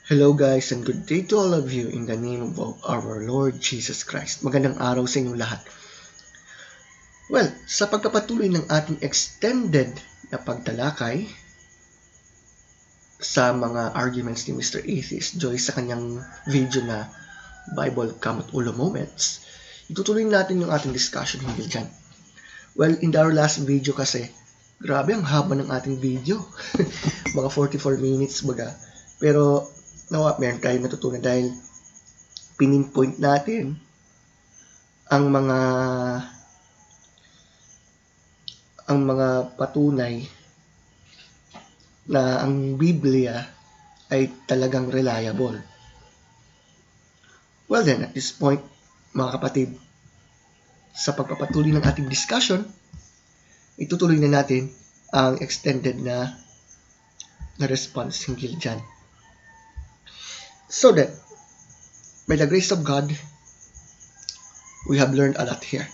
Hello guys and good day to all of you in the name of our Lord Jesus Christ. Magandang araw sa inyong lahat. Well, sa pagpapatuloy ng ating extended na pagtalakay sa mga arguments ni Mr. Atheist Joyce sa kanyang video na Bible Kamot Ulo Moments, itutuloy natin yung ating discussion hinggil dyan. Well, in our last video kasi, grabe ang haba ng ating video. Mga 44 minutes baga. Pero meron tayong natutunan dahil pinpoint natin ang mga patunay na ang Biblia ay talagang reliable. Well then, at this point, mga kapatid, sa pagpapatuloy ng ating discussion, itutuloy na natin ang extended na response hinggil dyan. So that, by the grace of God, we have learned a lot here.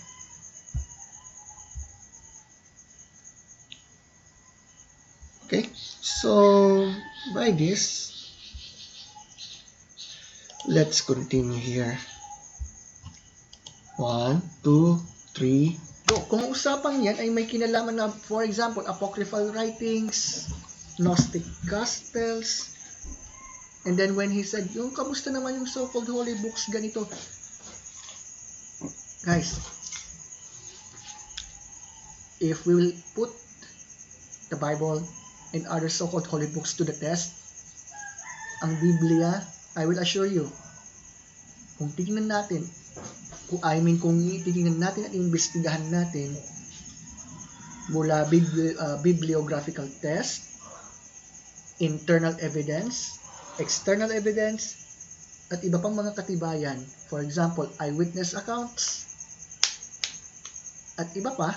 Okay, so by this, let's continue here. 1, 2, 3, go. Kung usapang yan ay may kinalaman na, for example, apocryphal writings, Gnostic Gospels, and then when he said, yung kamusta naman yung so-called holy books, ganito. Guys, if we will put the Bible and other so-called holy books to the test, ang Biblia, I will assure you, kung titingnan natin, kung titingnan natin at imbestigahan natin mula bibliographical test, internal evidence, external evidence, at iba pang mga katibayan, for example, eyewitness accounts, at iba pa,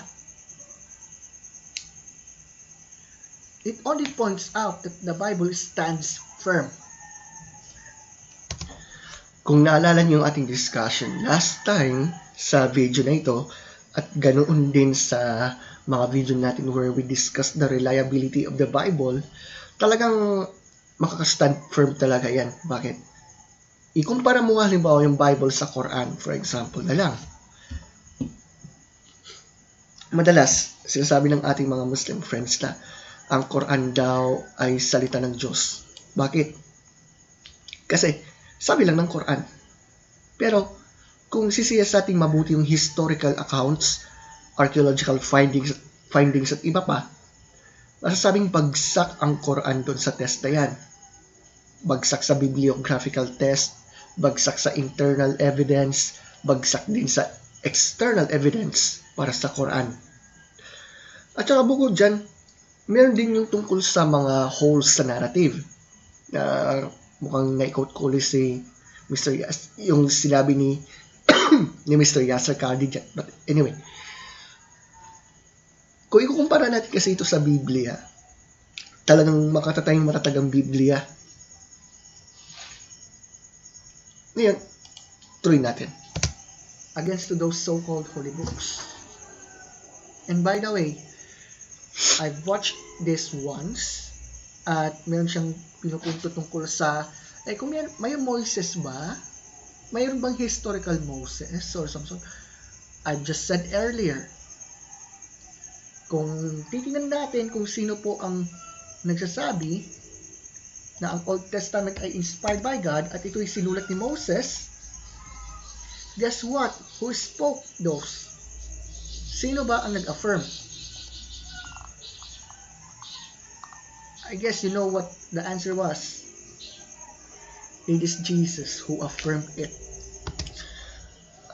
it only points out that the Bible stands firm. Kung naalala niyo yung ating discussion last time sa video na ito, at ganoon din sa mga video natin where we discussed the reliability of the Bible, talagang makakastand firm talaga yan. Bakit? Ikumpara mo nga halimbawa yung Bible sa Quran, for example na lang. Madalas, sinasabi ng ating mga Muslim friends na ang Quran daw ay salita ng Diyos. Bakit? Kasi, sabi lang ng Quran. Pero, kung sisiyasating mabuti yung historical accounts, archaeological findings at iba pa, masasabing bagsak ang Quran doon sa test na yan. Bagsak sa bibliographical test, bagsak sa internal evidence, bagsak din sa external evidence para sa Quran. At saka bukod dyan, meron din yung tungkol sa mga holes sa narrative. Mukhang na-quote ko ulit si Mr. yung sinabi ni Mr. Yasser Cardi dyan. But anyway, kung ikukumpara natin kasi ito sa Biblia, talagang makatatayang matatag ang Biblia. Ngayon, tuloy natin. Against to those so-called holy books. And by the way, I've watched this once at meron siyang pinupunto tungkol sa kung may Moses ba? Mayroon bang historical Moses or something? I just said earlier, kung titingnan natin kung sino po ang nagsasabi na ang Old Testament ay inspired by God at ito'y sinulat ni Moses, guess what? Who spoke those? Sino ba ang nag-affirm? I guess you know what the answer was. It is Jesus who affirmed it.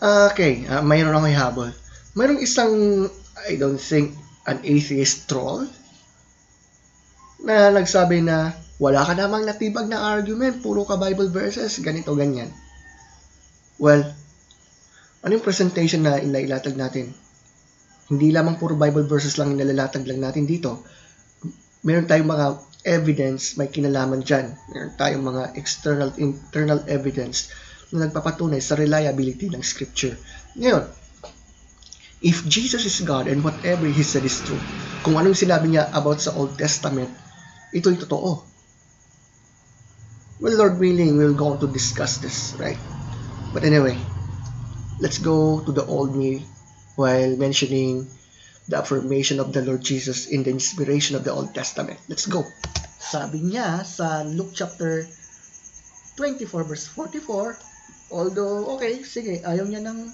Okay, mayroon akong ihabol. Mayroong isang, I don't think, an atheist troll na nagsabi na wala ka namang natibag na argument, puro ka Bible verses, ganito, ganyan. Well, ano yung presentation na inailatag natin? Hindi lamang puro Bible verses lang inalalatag lang natin dito. Meron tayong mga evidence, may kinalaman dyan. Meron tayong mga external, internal evidence na nagpapatunay sa reliability ng Scripture. Ngayon, if Jesus is God and whatever He said is true, kung anong sinabi niya about sa Old Testament, ito'y totoo. Well, Lord willing, we'll go on to discuss this, right? But anyway, let's go to the old me while mentioning the affirmation of the Lord Jesus in the inspiration of the Old Testament. Let's go. Sabi niya sa Luke chapter 24 verse 44, although, okay, sige, ayaw niyang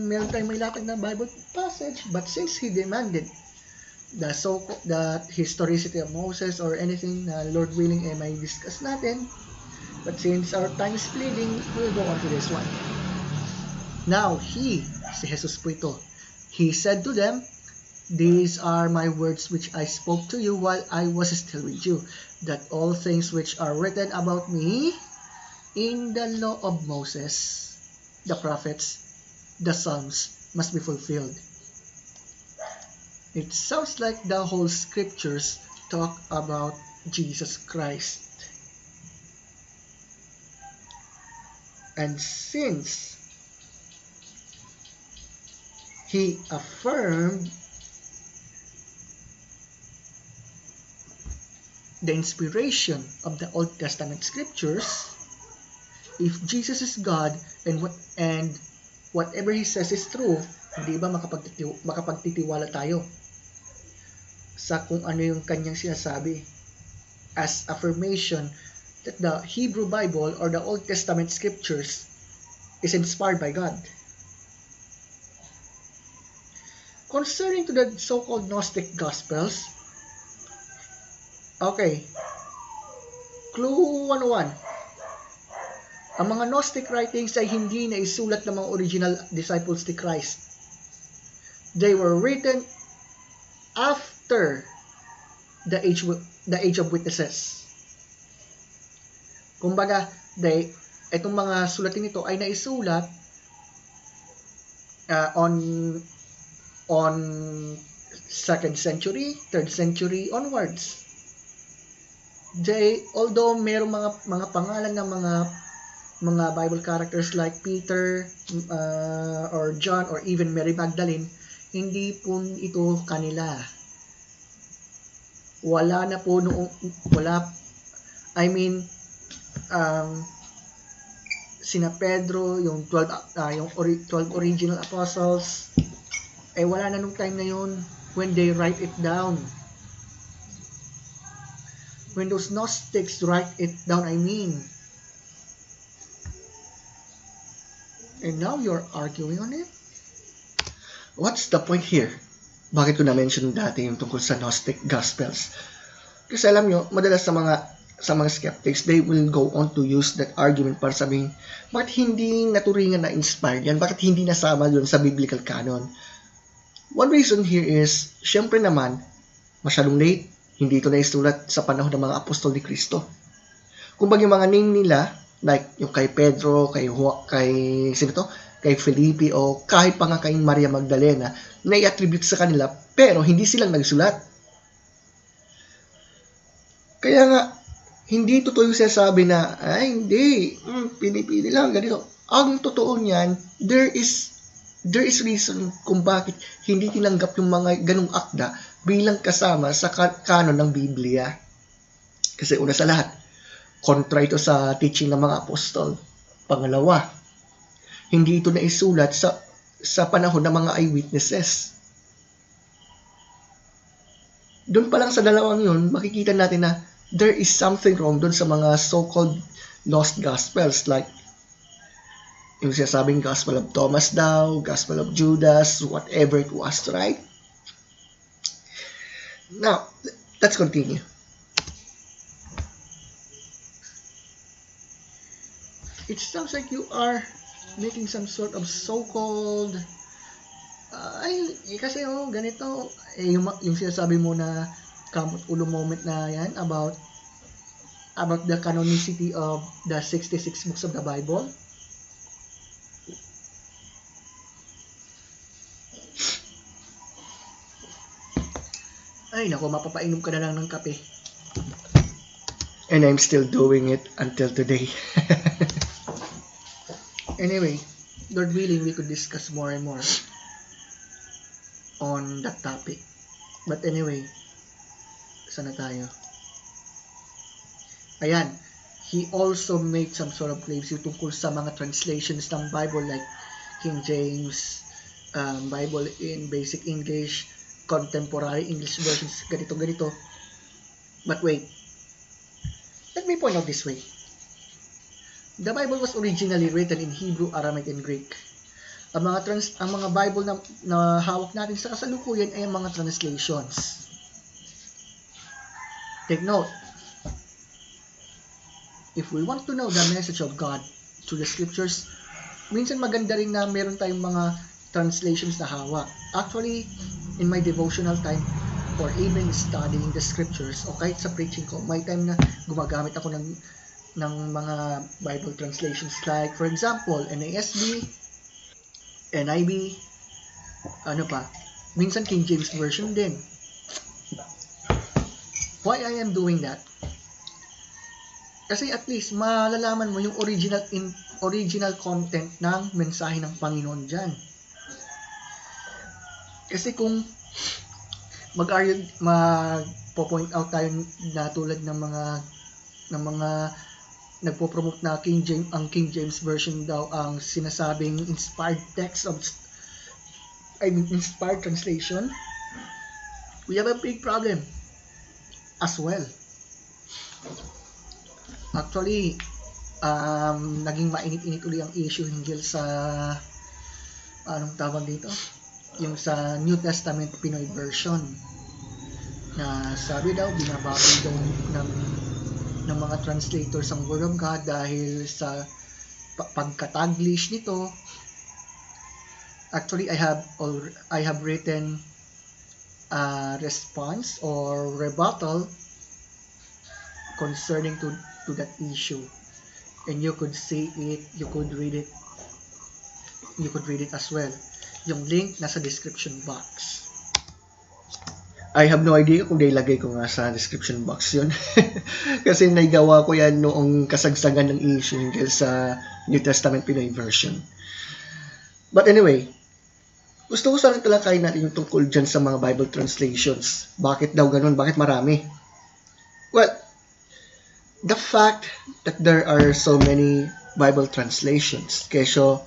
meron tayong may latag na Bible passage, but since he demanded the historicity of Moses or anything na Lord willing may discuss natin, but since our time is fleeting, we'll go on to this one. Now, si Jesus po ito, he said to them, "These are my words which I spoke to you while I was still with you, that all things which are written about me in the law of Moses, the prophets, the Psalms must be fulfilled." It sounds like the whole scriptures talk about Jesus Christ. And since he affirmed the inspiration of the Old Testament scriptures, if Jesus is God and whatever he says is true, hindi ba makapagtitiwala tayo sa kung ano yung kanyang sinasabi as affirmation that the Hebrew Bible or the Old Testament scriptures is inspired by God. Concerning to the so-called Gnostic Gospels, okay, Clue 101. Ang mga Gnostic writings ay hindi na isulat ng mga original disciples ni Christ. They were written after the age of witnesses. Kumbaga, itong mga sulatin nito ay naisulat on 2nd century, 3rd century onwards. Although mayroong mga pangalan ng mga Bible characters like Peter or John or even Mary Magdalene, hindi po ito kanila. Sina Pedro, yung 12 original apostles, wala na nung time na yun when they write it down. When those Gnostics write it down, and now you're arguing on it? What's the point here? Bakit ko na-mention dati yung tungkol sa Gnostic Gospels? Kasi alam nyo, madalas sa mga skeptics, they will go on to use that argument para sabihin, bakit hindi naturingan na inspired yan? Bakit hindi nasama yun sa biblical canon? One reason here is, syempre naman, masyadong late, hindi ito naisulat sa panahon ng mga apostol ni Kristo. Kumbaga yung mga name nila, like yung kay Pedro, kay Felipe, o kahit pa nga kay Maria Magdalena, na i-attribute sa kanila, pero hindi silang nagsulat. Kaya nga, hindi totoo yung sinasabi na, hindi, pinipili lang, ganito. Ang totoo niyan, there is reason kung bakit hindi tinanggap yung mga ganung akda bilang kasama sa kanon ng Biblia. Kasi una sa lahat, kontra ito sa teaching ng mga apostol. Pangalawa, hindi ito naisulat sa panahon ng mga eyewitnesses. Doon pa lang sa dalawang yun, makikita natin na there is something wrong doon sa mga so-called lost gospels, like yung sinasabing Gospel of Thomas daw, Gospel of Judas, whatever it was, right? Now, let's continue. It sounds like you are making some sort of so-called kasi ganito, yung sinasabi mo na kamot ulo moment na yan about the canonicity of the 66 books of the Bible. Ay nako, mapapainom ka na lang ng kape. And I'm still doing it until today. Anyway, Lord willing, we could discuss more and more on that topic. But anyway, sana tayo. Ayan, he also made some sort of claims yung tungkol sa mga translations ng Bible like King James, Bible in Basic English, Contemporary English versions, ganito. But wait, let me point out this way. The Bible was originally written in Hebrew, Aramaic, and Greek. Ang mga Bible na hawak natin sa kasalukuyan ay ang mga translations. Take note, if we want to know the message of God through the scriptures, minsan maganda rin na meron tayong mga translations na hawak. Actually, in my devotional time, or even studying the scriptures, o kahit sa preaching ko, may time na gumagamit ako ng mga Bible translations like, for example, NASB, NIV, minsan King James Version din. Why I am doing that? Kasi at least malalaman mo yung original content ng mensahe ng Panginoon dyan. Kasi kung magpo-point out tayo na tulad ng mga nagpo-promote na ang King James Version daw ang sinasabing inspired inspired translation, we have a big problem as well. Actually, naging mainit-init uli ang issue hinggil sa anong tawag dito? Yung sa New Testament Pinoy version na sabi daw binabawi daw ng mga translators ang Word of God dahil sa pagka-Taglish nito. Actually, I have written a response or rebuttal concerning to that issue, and you could see it, you could read it as well. Yung link nasa description box. I have no idea kung nailagay ko nga sa description box yun. Kasi naigawa ko yan noong kasagsagan ng issue hinggil sa New Testament Pinoy version. But anyway, gusto ko sana talakayin natin yung tungkol dyan sa mga Bible translations. Bakit daw ganun? Bakit marami? Well, the fact that there are so many Bible translations, kesyo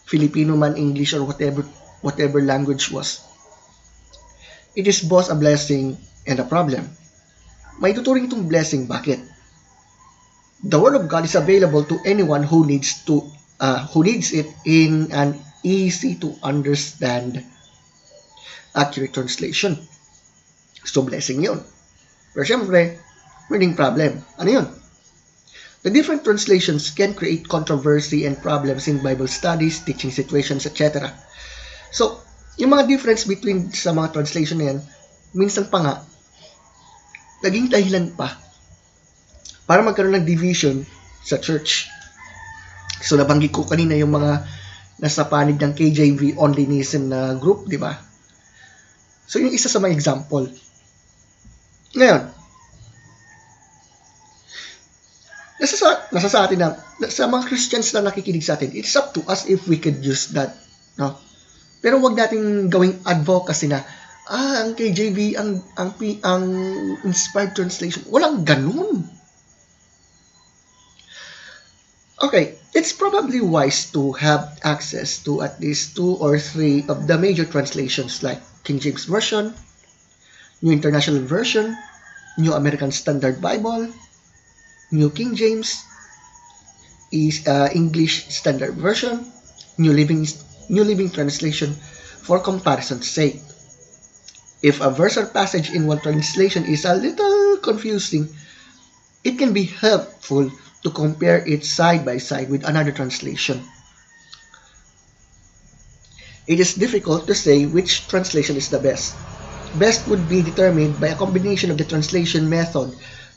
Filipino man, English, or whatever language was, it is both a blessing and a problem. May tuturing itong blessing. Bakit? The Word of God is available to anyone who needs it in an easy to understand accurate translation. So, blessing yun. Pero syempre, meaning problem. Ano yun? The different translations can create controversy and problems in Bible studies, teaching situations, etc. So, yung mga difference between sa mga translation na yan, minsan pa nga, naging dahilan pa para magkaroon ng division sa church. So, nabanggit ko kanina yung mga nasa panig ng KJV onlyism na group, di ba? So, yung isa sa mga example. Ngayon, nasa sa atin na, sa mga Christians na nakikinig sa atin, it's up to us if we could use that. No? Pero wag nating gawing advocacy na, ang KJV, ang inspired translation. Walang ganun. Okay, it's probably wise to have access to at least 2 or 3 of the major translations like King James Version, New International Version, New American Standard Bible, New King James, English Standard Version, New Living Translation for comparison's sake. If a verse or passage in one translation is a little confusing, it can be helpful to compare it side by side with another translation. It is difficult to say which translation is the best. Best would be determined by a combination of the translation method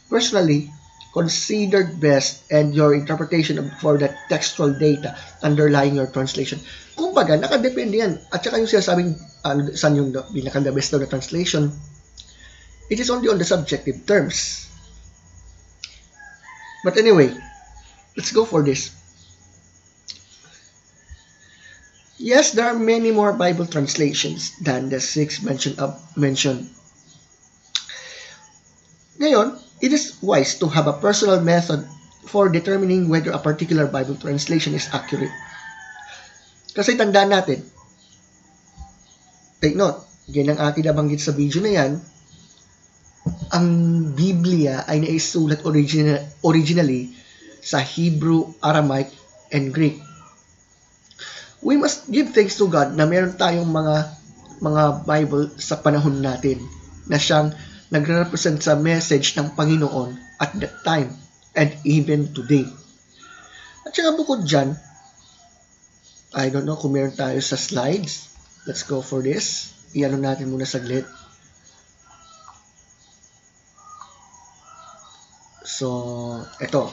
personally considered best and your interpretation for the textual data underlying your translation. Kumbaga, nakadepende yan. At saka yung sinasabing saan yung pinaka-the best daw na translation, it is only on the subjective terms. But anyway, let's go for this. Yes, there are many more Bible translations than the 6 mentioned. Ngayon, It is wise to have a personal method for determining whether a particular Bible translation is accurate. Kasi tandaan natin, take note, yan ang ating nabanggit sa video na yan, ang Biblia ay naisulat originally sa Hebrew, Aramaic, and Greek. We must give thanks to God na meron tayong mga Bible sa panahon natin na siyang nagre-represent sa message ng Panginoon at that time and even today. At saka bukod dyan, I don't know kung meron tayo sa slides. Let's go for this. Iano natin muna saglit. So, ito.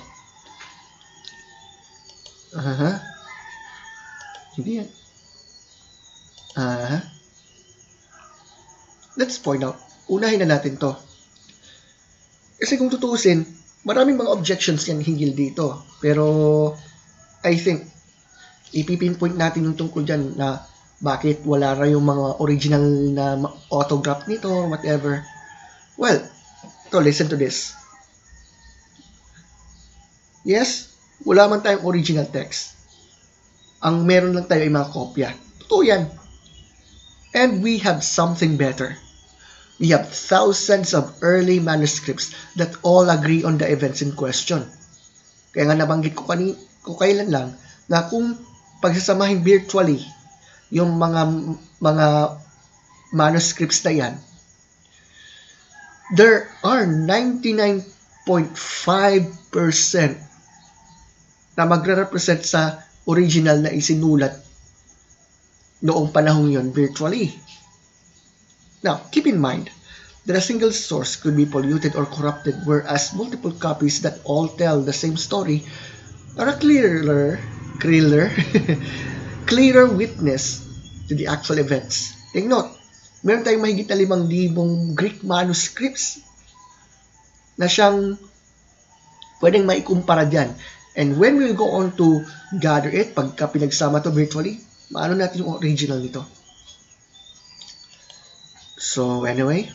Hindi yan. Let's point out. Unahin na natin to. Kasi kung tutuusin, maraming mga objections yan hinggil dito. Pero, I think, ipipinpoint natin yung tungkol dyan na bakit wala ra yung mga original na autograph nito or whatever. Well, to listen to this. Yes, wala man tayong original text. Ang meron lang tayo ay mga kopya. Totoo yan. And we have something better. We have thousands of early manuscripts that all agree on the events in question. Kaya nga nabanggit ko kailan lang na kung pagsasamahin virtually yung mga manuscripts na yan, there are 99.5% na magre-represent sa original na isinulat noong panahong yon virtually. Now, keep in mind that a single source could be polluted or corrupted, whereas multiple copies that all tell the same story are a clearer witness to the actual events. Take note, meron tayong mahigit na 5,000 Greek manuscripts na siyang pwedeng maikumpara dyan. And when we go on to gather it, pagka pinagsama to virtually, maano natin yung original nito. So anyway,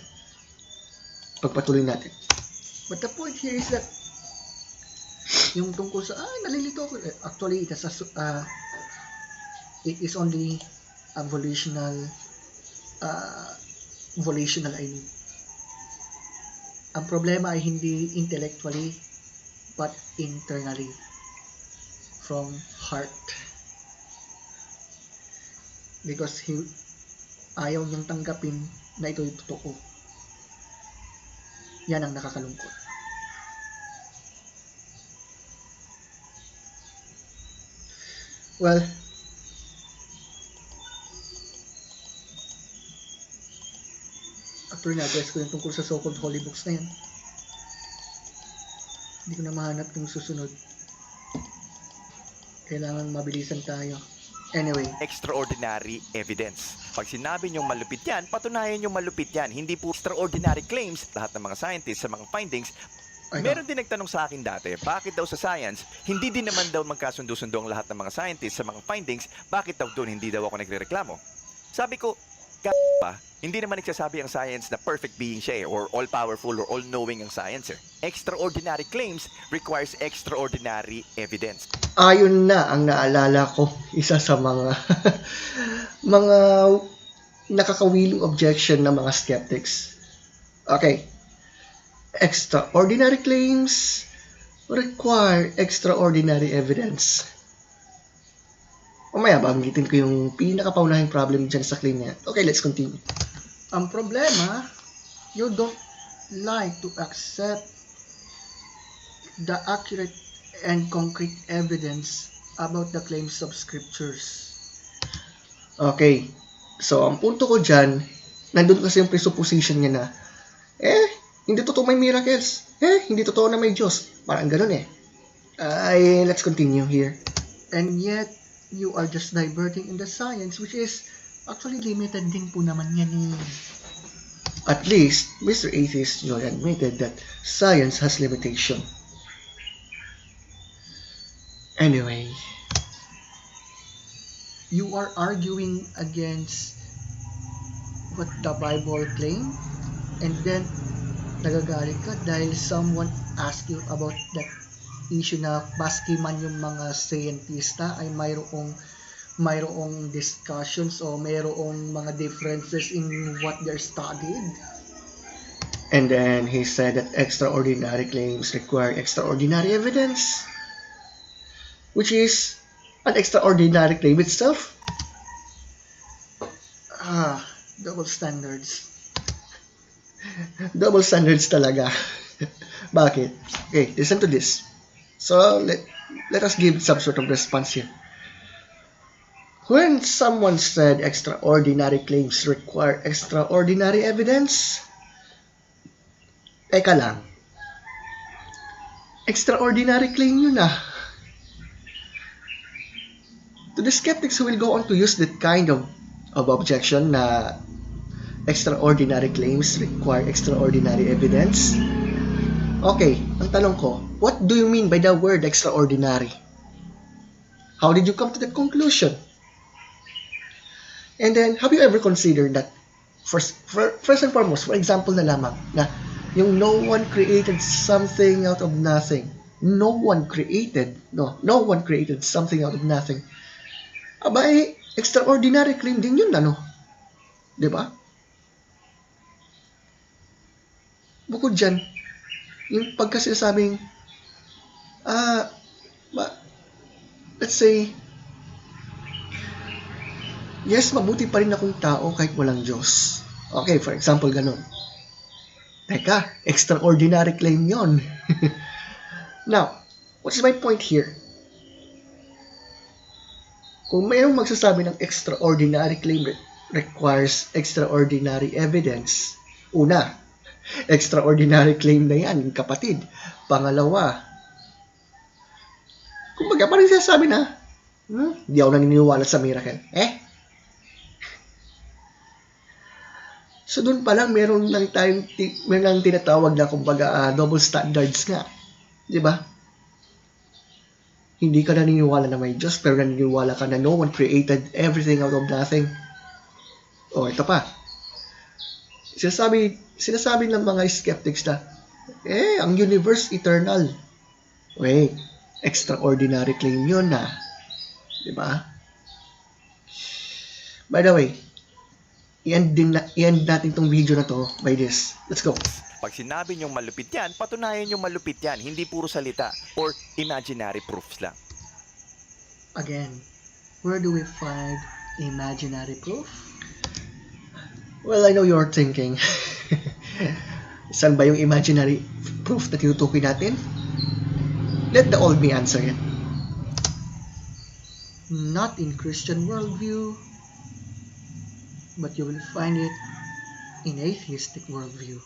pagpatuloy natin. But the point here is that yung tungkol sa, nalilito ako. Actually, it is only volitional, I mean. Ang problema ay hindi intellectually, but internally, from heart. Because ayaw niyang tanggapin na ito yung totoo. Yan ang nakakalungkot. Well, after na-address ko yung tungkol sa so-called holy books na yan, hindi ko na mahanap yung susunod. Kailangan mabilisan tayo. Anyway. Extraordinary evidence. Pag sinabi niyong malupit yan, patunayan niyong malupit yan. Hindi po extraordinary claims. Lahat ng mga scientists sa mga findings. Meron din nagtanong sa akin dati, bakit daw sa science, hindi din naman daw magkasundo-sundo ang lahat ng mga scientists sa mga findings, bakit daw doon hindi daw ako nagrereklamo? Sabi ko, pa, hindi naman nagsasabi ang science na perfect being siya or all-powerful or all-knowing ang science. Extraordinary claims requires extraordinary evidence. Ayon na ang naalala ko, isa sa mga mga nakakawilong objection ng mga skeptics. Okay. Extraordinary claims require extraordinary evidence. Mamaya banggitin ko yung pinakapaunahing problem dyan sa claim niya. Okay, let's continue. Ang problema, you don't like to accept the accurate and concrete evidence about the claims of scriptures. Okay, so ang punto ko dyan, nandun kasi yung presupposition niya na, hindi totoo may miracles. Hindi totoo na may Diyos. Parang ganun let's continue here. And yet, you are just diverting in the science, which is actually limited din po naman yan At least, Mr. Atheist Joy admitted that science has limitation. Anyway, you are arguing against what the Bible claims, and then nagagalit ka dahil someone ask you about that issue na baski man yung mga scientista ay mayroong discussions o mayroong mga differences in what they're studied. And then he said that extraordinary claims require extraordinary evidence, which is an extraordinary claim itself. Double standards. Double standards talaga. Bakit? Okay, listen to this. So, let us give some sort of response here. When someone said extraordinary claims require extraordinary evidence, teka lang. Extraordinary claim yun ah. To the skeptics who will go on to use that kind of objection na extraordinary claims require extraordinary evidence. Okay, ang tanong ko, what do you mean by the word extraordinary? How did you come to that conclusion? And then, have you ever considered that, first and foremost, for example na lamang, na yung no one created something out of nothing. No one created something out of nothing. Aba extraordinary claim din yun, ano? Diba? Bukod dyan, yung pagkasasabing, let's say, yes, mabuti pa rin akong tao kahit walang Diyos. Okay, for example, ganun. Teka, extraordinary claim yon. Now, what is my point here? Kung mayroong magsasabi ng extraordinary claim requires extraordinary evidence, una, extraordinary claim na yan, kapatid. Pangalawa, kumbaga parang sinasabi na, di ako naniniwala sa miracle. So doon pa lang meron lang tinatawag na kumbaga double standards nga. Di ba? Hindi ka naniniwala na may Diyos, pero naniniwala ka na no one created everything out of nothing. O, ito pa. Sinasabi ng mga skeptics na, ang universe eternal. Wait, extraordinary claim yun na. Diba? By the way, i-end natin tong video na to by this. Let's go. Pag sinabi niyong malupit yan, patunayan niyong malupit yan, hindi puro salita or imaginary proofs lang. Again, where do we find imaginary proof? Well, I know you're thinking, saan ba yung imaginary proof na tinutukoy natin? Let the old me answer it. Not in Christian worldview, but you will find it in atheistic worldview.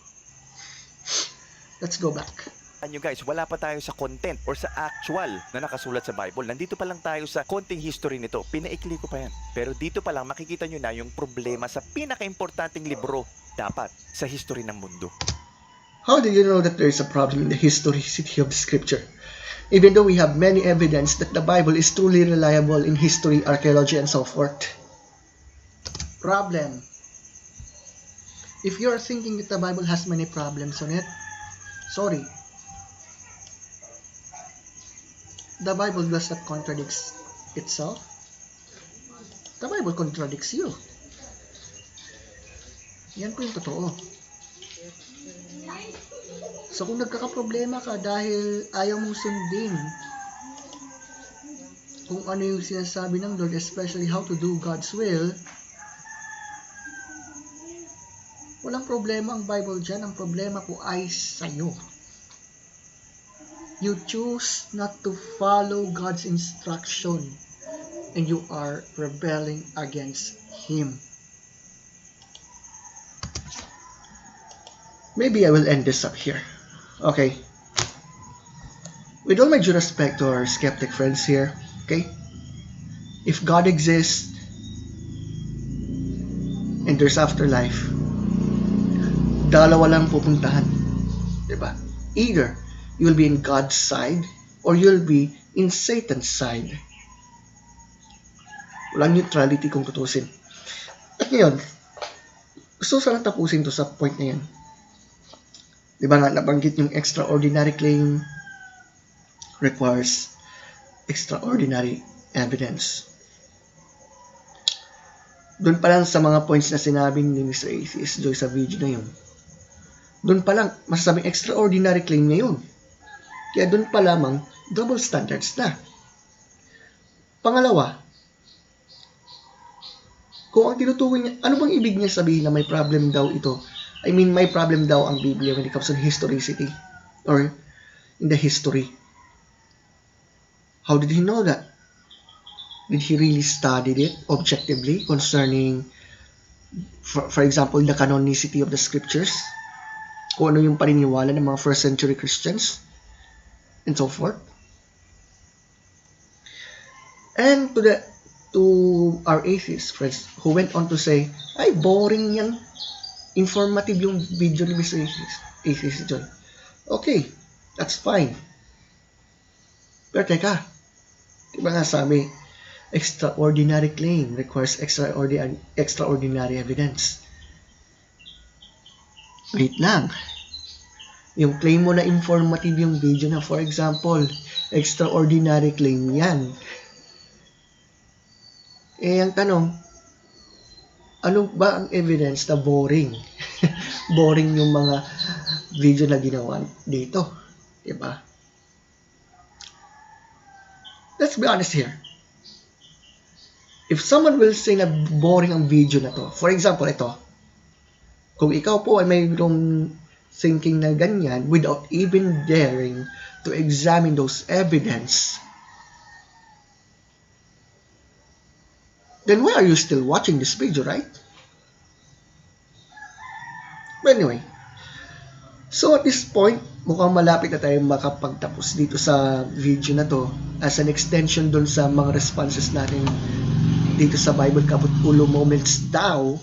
Let's go back. Nyo guys, wala pa tayo sa content or sa actual na nakasulat sa Bible. Nandito pa lang tayo sa konting history nito. Pinaikli ko pa yan. Pero dito pa lang makikita nyo na yung problema sa pinaka-importanting libro dapat sa history ng mundo. How do you know that there is a problem in the historicity of the scripture? Even though we have many evidence that the Bible is truly reliable in history, archaeology, and so forth. Problem. If you are thinking that the Bible has many problems on it, sorry. The Bible does not contradict itself. The Bible contradicts you. Yan po yung totoo. So kung nagkakaproblema ka dahil ayaw mong sundin kung ano yung sinasabi ng Lord, especially how to do God's will, walang problema ang Bible dyan. Ang problema po ay sa'yo. You choose not to follow God's instruction and you are rebelling against Him. Maybe I will end this up here. Okay. With all my due respect to our skeptic friends here, okay? If God exists and there's afterlife, dalawa lang pupuntahan. Diba? Either you'll be in God's side or you'll be in Satan's side. Walang neutrality kung tutusin. At ngayon, gusto ko sanang tapusin to sa point na yan. Di ba nga nabanggit yung extraordinary claim requires extraordinary evidence. Doon pa lang sa mga points na sinabi ni Mr. Atheist Joy sa video na yun, doon pa lang masasabing extraordinary claim niya yun. Kaya doon pa lamang double standards na. Pangalawa, kung ang tinutukoy niya, ano bang ibig niya sabihin na may problem daw ito? I mean, may problem daw ang Biblia when it comes to historicity or in the history. How did he know that? Did he really study it objectively concerning, for example, the canonicity of the scriptures? Kung ano yung paniniwala ng mga first century Christians? And so forth. And to our atheist friends who went on to say, ay, boring yan. Informative yung video ni Mr. Atheist John. Okay, that's fine. Pero teka, diba nga sabi, extraordinary claim requires extraordinary evidence. Wait lang. Yung claim mo na informative yung video na, for example, extraordinary claim yan. Eh, ang tanong, ano ba ang evidence na boring? Boring yung mga video na ginawa dito. Diba? Let's be honest here. If someone will say na boring ang video na to, for example, ito, kung ikaw po ay mayroong thinking na ganyan without even daring to examine those evidence, then why are you still watching this video, right? But anyway, so at this point, mukhang malapit na tayo makapagtapos dito sa video na to as an extension dun sa mga responses natin dito sa Bible Kaput Ulo Moments daw.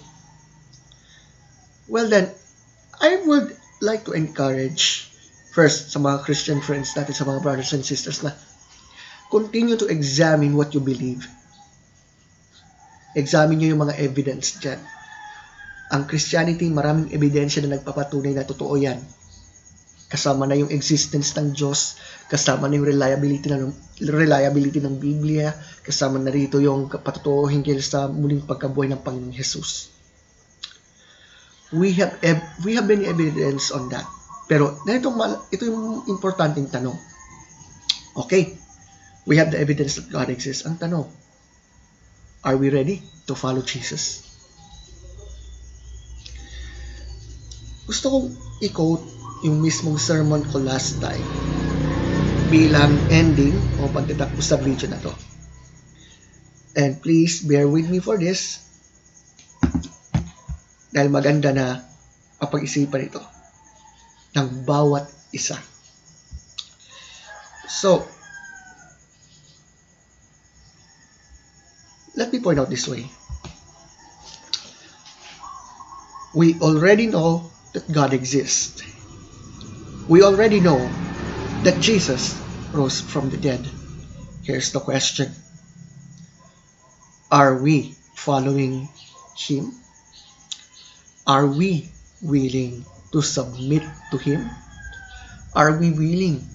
Well then, I would like to encourage first sa mga Christian friends natin, sa mga brothers and sisters na continue to examine what you believe. Examine nyo yung mga evidence dyan. Ang Christianity, maraming ebidensya na nagpapatunay na totoo yan. Kasama na yung existence ng Diyos, kasama na yung reliability ng Biblia, kasama na rito yung patotoo hinggil sa muling pagkabuhay ng Panginoong Jesus. We have many evidence on that. Pero ito yung importanteng tanong. Okay, we have the evidence that God exists. Ang tanong, are we ready to follow Jesus? Gusto kong i-quote yung mismong sermon ko last time bilang ending o pagtatapos sa video na to. And please bear with me for this dahil maganda na kapag-isipan ito ng bawat isa. So, let me point out this way. We already know that God exists. We already know that Jesus rose from the dead. Here's the question. Are we following Him? Are we willing to submit to Him? Are we willing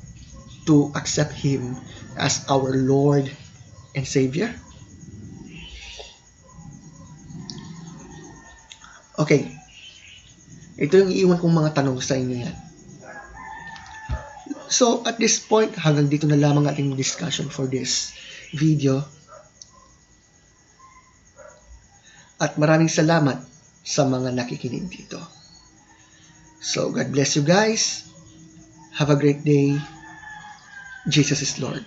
to accept Him as our Lord and Savior? Okay. Ito yung iiwan kong mga tanong sa inyo yan. So, at this point, hanggang dito na lamang ating discussion for this video. At maraming salamat sa mga nakikinig dito. So, God bless you guys. Have a great day. Jesus is Lord.